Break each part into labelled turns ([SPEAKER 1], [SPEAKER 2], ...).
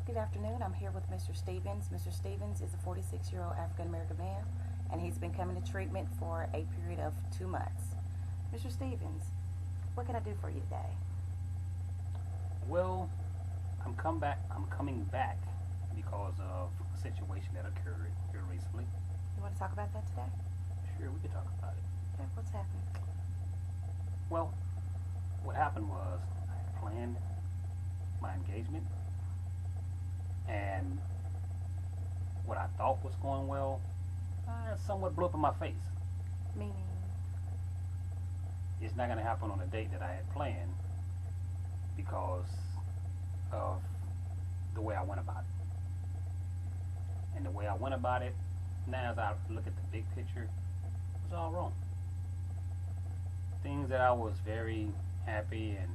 [SPEAKER 1] Good afternoon. I'm here with Mr. Stevens. Mr. Stevens is a 46-year-old African American man, and he's been coming to treatment for a period of 2 months. Mr. Stevens, what can I do for you today?
[SPEAKER 2] Well, I'm coming back because of a situation that occurred here recently.
[SPEAKER 1] You want to talk about that today?
[SPEAKER 2] Sure, we can talk about it.
[SPEAKER 1] Okay, what's happened?
[SPEAKER 2] Well, what happened was I had planned my engagement, and what I thought was going well somewhat blew up in my face.
[SPEAKER 1] Meaning,
[SPEAKER 2] It's not going to happen on a date that I had planned because of the way I went about it. And the way I went about it, now as I look at the big picture, was all wrong. Things that I was very happy and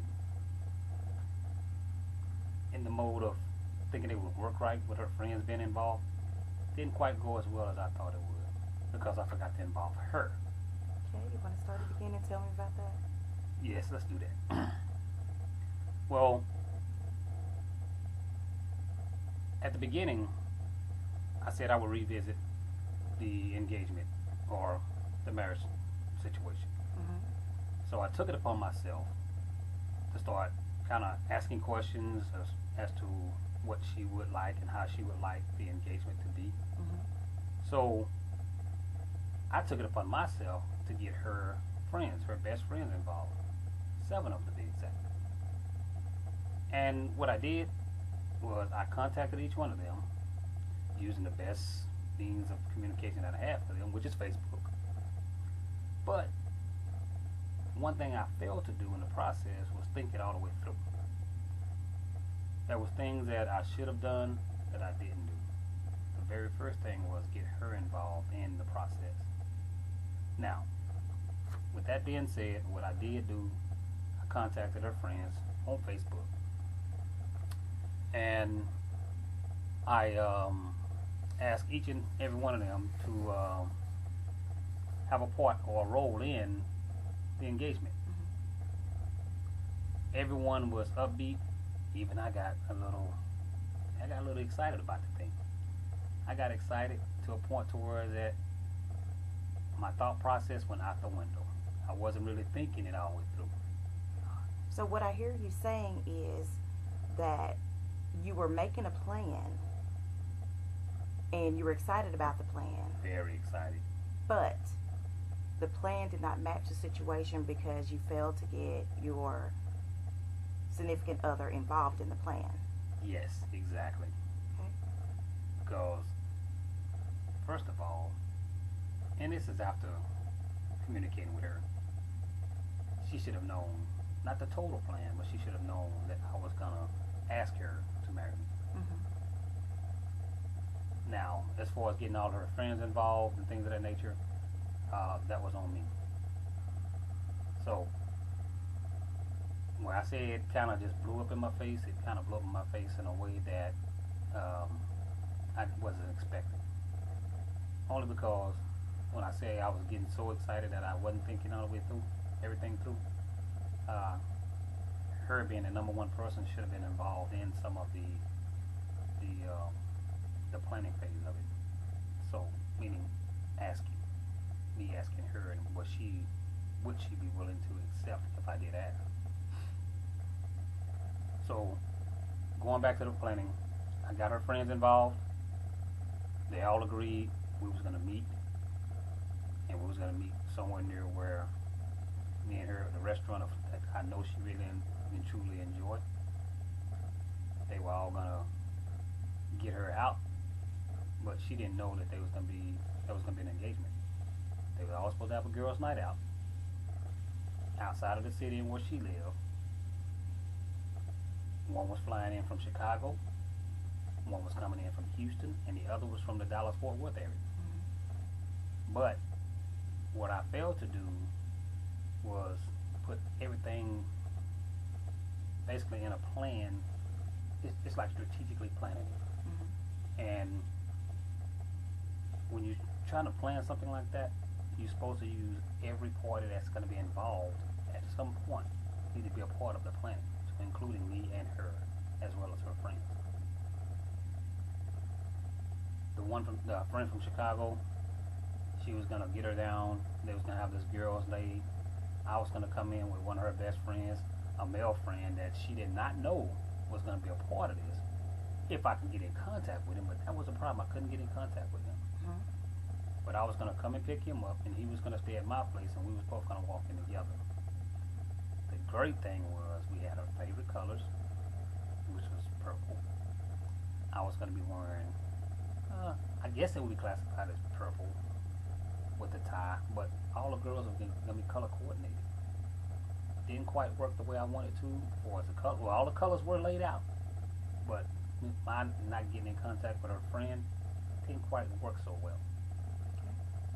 [SPEAKER 2] in the mode of thinking it would work right with her friends being involved didn't quite go as well as I thought it would because I forgot to involve her.
[SPEAKER 1] okay, you want to start at the beginning and tell me about that?
[SPEAKER 2] Yes, let's do that. Well, at the beginning, I said I would revisit the engagement or the marriage situation.
[SPEAKER 1] Mm-hmm.
[SPEAKER 2] So I took it upon myself to start kind of asking questions as to what she would like and how she would like the engagement to be.
[SPEAKER 1] Mm-hmm.
[SPEAKER 2] So I took it upon myself to get her friends, her best friends involved. 7 of them to be exact. And what I did was I contacted each one of them using the best means of communication that I have for them, which is Facebook. But one thing I failed to do in the process was think it all the way through. There was things that I should have done that I didn't do. The very first thing was get her involved in the process. Now, with that being said, what I did do, I contacted her friends on Facebook, and I asked each and every one of them to have a part or a role in the engagement. Everyone was upbeat. Even I got a little excited about the thing. I got excited to a point to where that my thought process went out the window. I wasn't really thinking it all the way through.
[SPEAKER 1] So what I hear you saying is that you were making a plan and you were excited about the plan,
[SPEAKER 2] Very excited.
[SPEAKER 1] but the plan did not match the situation because you failed to get your significant other involved in the plan.
[SPEAKER 2] Yes, exactly.
[SPEAKER 1] Okay.
[SPEAKER 2] Because, first of all, and this is after communicating with her, she should have known, not the total plan, but she should have known that I was going to ask her to marry me.
[SPEAKER 1] Mm-hmm.
[SPEAKER 2] Now, as far as getting all her friends involved and things of that nature, that was on me. So, when I say it kind of just blew up in my face, it kind of blew up in my face in a way that I wasn't expecting. Only because when I say I was getting so excited that I wasn't thinking all the way through, everything through, her being the number one person should have been involved in some of the planning phase of it. So, meaning me asking her, and would she be willing to accept if I did ask? So, going back to the planning, I got her friends involved. They all agreed we was gonna meet, and we was gonna meet somewhere near where me and her, the restaurant that I know she really and truly enjoyed. They were all gonna get her out, but she didn't know that there was gonna be an engagement. They were all supposed to have a girls' night out outside of the city in where she lived. One was flying in from Chicago, one was coming in from Houston, and the other was from the Dallas-Fort Worth area.
[SPEAKER 1] Mm-hmm.
[SPEAKER 2] But what I failed to do was put everything basically in a plan. It's like strategically planning it.
[SPEAKER 1] Mm-hmm.
[SPEAKER 2] And when you're trying to plan something like that, you're supposed to use every party that's going to be involved at some point need to be a part of the planning, so including me and her, as well as her friends. one from the friend from Chicago. She was gonna get her down. They was gonna have this girls' day. I was gonna come in with one of her best friends, a male friend that she did not know was gonna be a part of this. If I could get in contact with him, but that was a problem. I couldn't get in contact with him.
[SPEAKER 1] Mhm.
[SPEAKER 2] But I was gonna come and pick him up, and he was gonna stay at my place, and we was both gonna walk in together. The great thing was we had our favorite colors, which was purple. I was gonna be wearing, I guess it would be classified as purple with the tie, but all the girls were gonna be color coordinated. Didn't quite work the way I wanted to, or the color. Well, all the colors were laid out, but mine not getting in contact with her friend didn't quite work so well.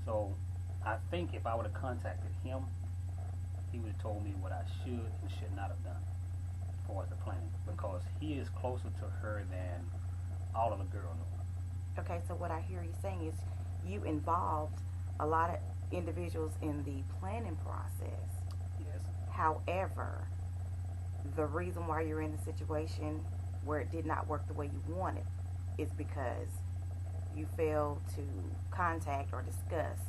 [SPEAKER 2] So I think if I would have contacted him, he would have told me what I should and should not have done as far as the planning, because he is closer to her than all of the girls know.
[SPEAKER 1] Okay, so what I hear you saying is you involved a lot of individuals in the planning process.
[SPEAKER 2] Yes.
[SPEAKER 1] However, the reason why you're in the situation where it did not work the way you wanted is because you failed to contact or discuss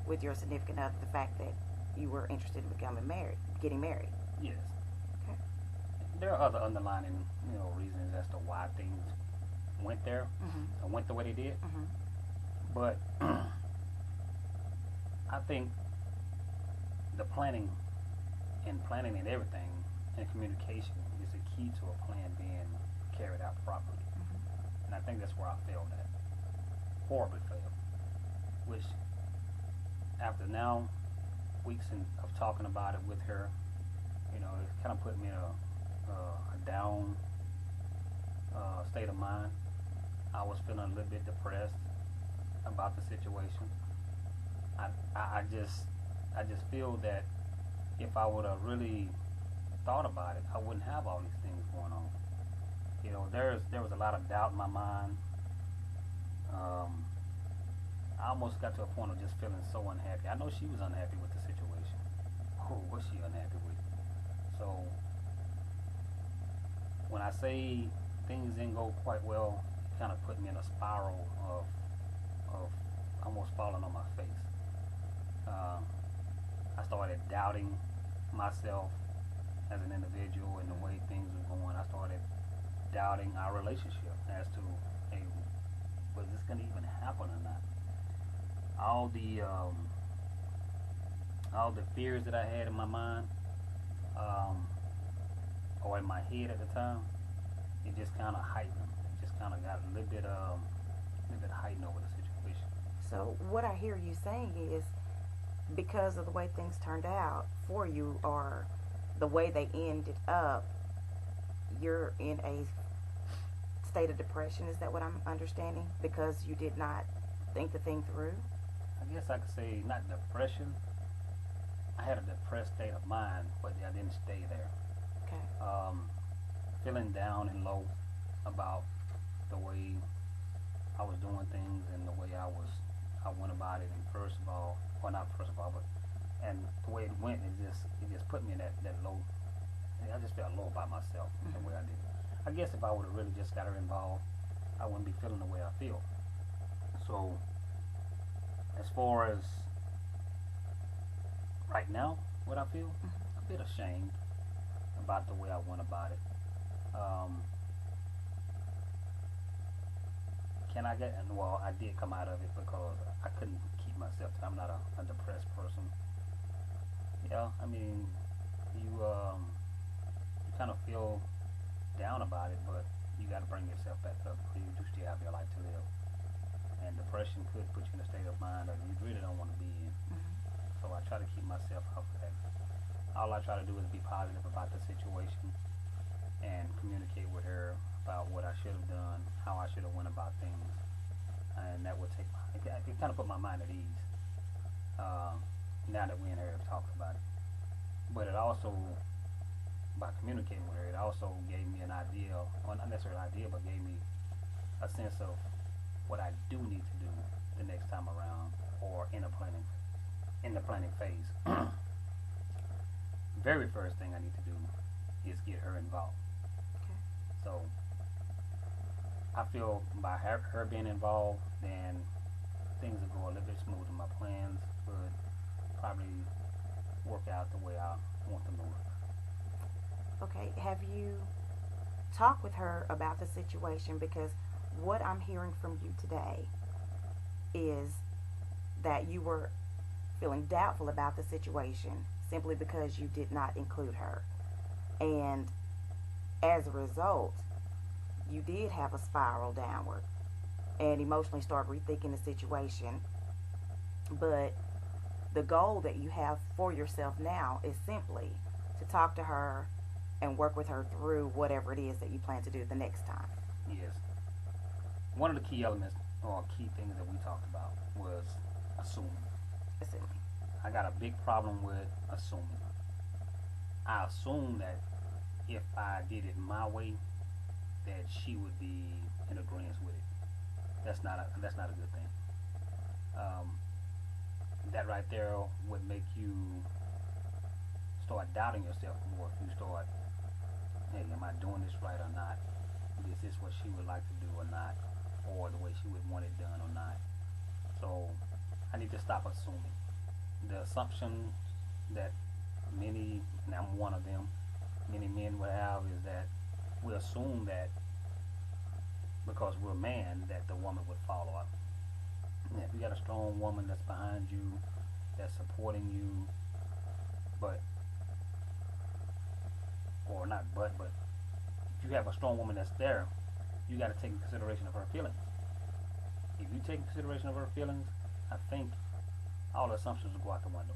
[SPEAKER 1] with your significant other the fact that you were interested in getting married.
[SPEAKER 2] Yes.
[SPEAKER 1] Okay.
[SPEAKER 2] There are other underlying, reasons as to why things went there
[SPEAKER 1] Mhm.
[SPEAKER 2] and went the way they did.
[SPEAKER 1] Mhm.
[SPEAKER 2] But I think the planning and everything and communication is the key to a plan being carried out properly.
[SPEAKER 1] Mhm.
[SPEAKER 2] And I think that's where I failed at. Horribly failed. Which, after now weeks of talking about it with her, it kind of put me in a down state of mind. I was feeling a little bit depressed about the situation. I just feel that if I would have really thought about it, I wouldn't have all these things going on. There was a lot of doubt in my mind. I almost got to a point of just feeling so unhappy. I know she was unhappy with the situation. Who was she unhappy with? So when I say things didn't go quite well, it kind of put me in a spiral of almost falling on my face. I started doubting myself as an individual and the way things were going. I started doubting our relationship as to, hey, was this going to even happen or not? All the fears that I had in my mind, or in my head at the time, it just kind of heightened. It just kind of got a little bit heightened over the situation.
[SPEAKER 1] So what I hear you saying is because of the way things turned out for you or the way they ended up, you're in a state of depression. Is that what I'm understanding? Because you did not think the thing through?
[SPEAKER 2] I guess I could say not depression. I had a depressed state of mind, but I didn't stay there.
[SPEAKER 1] Okay.
[SPEAKER 2] Feeling down and low about the way I was doing things and the way I went about it. And and the way it went, it just put me in that low. I just felt low about myself the way I did. I guess if I would have really just got her involved, I wouldn't be feeling the way I feel. So, as far as right now, what I feel, a bit ashamed about the way I went about it. I did come out of it because I couldn't keep myself. I'm not a depressed person. Yeah, I mean, you kind of feel down about it, but you got to bring yourself back up because you do still have your life to live. And depression could put you in a state of mind that you really don't want to be in. So I try to keep myself out of that. All I try to do is be positive about the situation and communicate with her about what I should have done, how I should have went about things, and that would it kind of put my mind at ease. Now that we and her have talked about it, but it also, by communicating with her, it also gave me an idea, or not necessarily an idea, but gave me a sense of what I do need to do the next time around, or in the planning phase. Very first thing I need to do is get her involved.
[SPEAKER 1] Okay.
[SPEAKER 2] So I feel by her being involved, then things will go a little bit smoother. My plans would probably work out the way I want them to work.
[SPEAKER 1] Okay, have you talked with her about the situation? Because what I'm hearing from you today is that you were feeling doubtful about the situation simply because you did not include her. And as a result, you did have a spiral downward and emotionally start rethinking the situation. But the goal that you have for yourself now is simply to talk to her and work with her through whatever it is that you plan to do the next time.
[SPEAKER 2] Yes. One of the key elements or key things that we talked about was assuming.
[SPEAKER 1] Assuming.
[SPEAKER 2] I got a big problem with assuming. I assume that if I did it my way, that she would be in agreement with it. That's not a good thing. That right there would make you start doubting yourself more. If you start, hey, am I doing this right or not? Is this what she would like to do or not? Or the way she would want it done or not? So I need to stop assuming. The assumption that many, and I'm one of them, many men would have is that we assume that because we're a man that the woman would follow up. And if you got a strong woman that's behind you, that's supporting you, but if you have a strong woman that's there, you got to take in consideration of her feelings. If you take in consideration of her feelings, I think all the assumptions will go out the window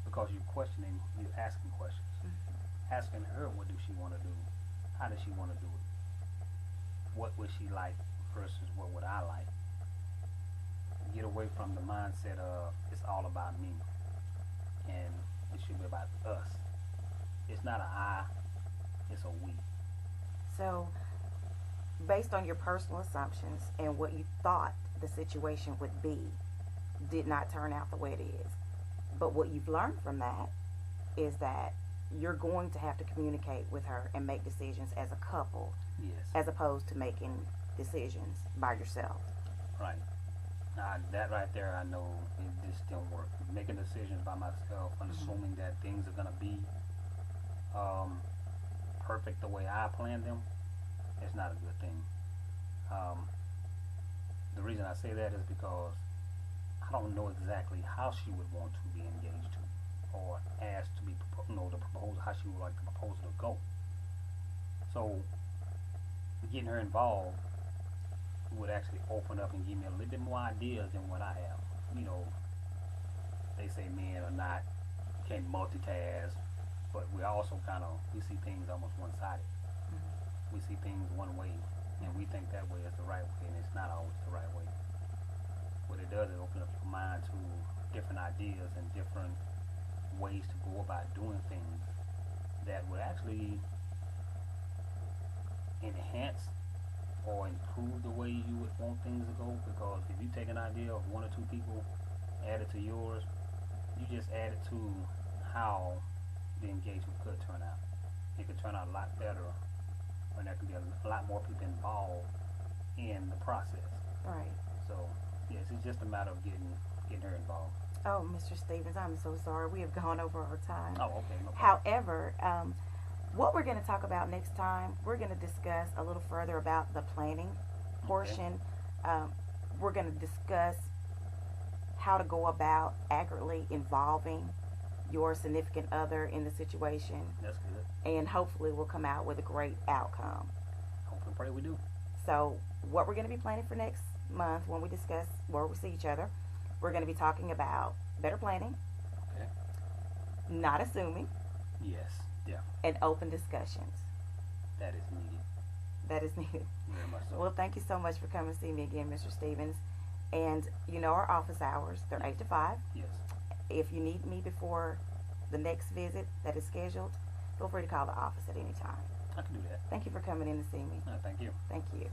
[SPEAKER 2] because you're questioning, you're asking questions, asking her what does she want to do, how does she want to do it, what would she like versus what would I like. Get away from the mindset of it's all about me and it should be about us. It's not an I, it's a we.
[SPEAKER 1] So, based on your personal assumptions and what you thought the situation would be, did not turn out the way it is. But what you've learned from that is that you're going to have to communicate with her and make decisions as a couple,
[SPEAKER 2] Yes.
[SPEAKER 1] as opposed to making decisions by yourself.
[SPEAKER 2] Right. That right there, I know it just don't work. Making decisions by myself and assuming that things are gonna be perfect the way I planned them, it's not a good thing. The reason I say that is because I don't know exactly how she would want to be engaged to, or asked to be, to propose how she would like the proposal to go. So getting her involved would actually open up and give me a little bit more ideas than what I have. They say men are not, can't multitask, but we also we see things almost one-sided. We see things one way, and we think that way is the right way, and it's not always the right way. What it does is open up your mind to different ideas and different ways to go about doing things that would actually enhance or improve the way you would want things to go. Because if you take an idea of one or two people, add it to yours, you just add it to how the engagement could turn out. It could turn out a lot better when there could be a lot more people involved in the process.
[SPEAKER 1] Right.
[SPEAKER 2] So yes, it's just a matter of getting her involved.
[SPEAKER 1] Oh, Mr. Stevens, I'm so sorry. We have gone over our time.
[SPEAKER 2] Oh, okay, no problem.
[SPEAKER 1] However, what we're going to talk about next time, we're going to discuss a little further about the planning portion. We're going to discuss how to go about accurately involving your significant other in the situation.
[SPEAKER 2] That's good.
[SPEAKER 1] And hopefully we'll come out with a great outcome.
[SPEAKER 2] Hope and pray we do.
[SPEAKER 1] So what we're going to be planning for next month when we discuss where we see each other, we're going to be talking about better planning,
[SPEAKER 2] Okay.
[SPEAKER 1] not assuming,
[SPEAKER 2] Yes, definitely.
[SPEAKER 1] and open discussions.
[SPEAKER 2] That is needed.
[SPEAKER 1] That is needed.
[SPEAKER 2] Very much so.
[SPEAKER 1] Well, thank you so much for coming to see me again, Mr. Stevens. And you know our office hours, they're 8 to 5.
[SPEAKER 2] Yes.
[SPEAKER 1] If you need me before the next visit that is scheduled, feel free to call the office at any time.
[SPEAKER 2] I can do that.
[SPEAKER 1] Thank you for coming in to see me.
[SPEAKER 2] Thank you.
[SPEAKER 1] Thank you.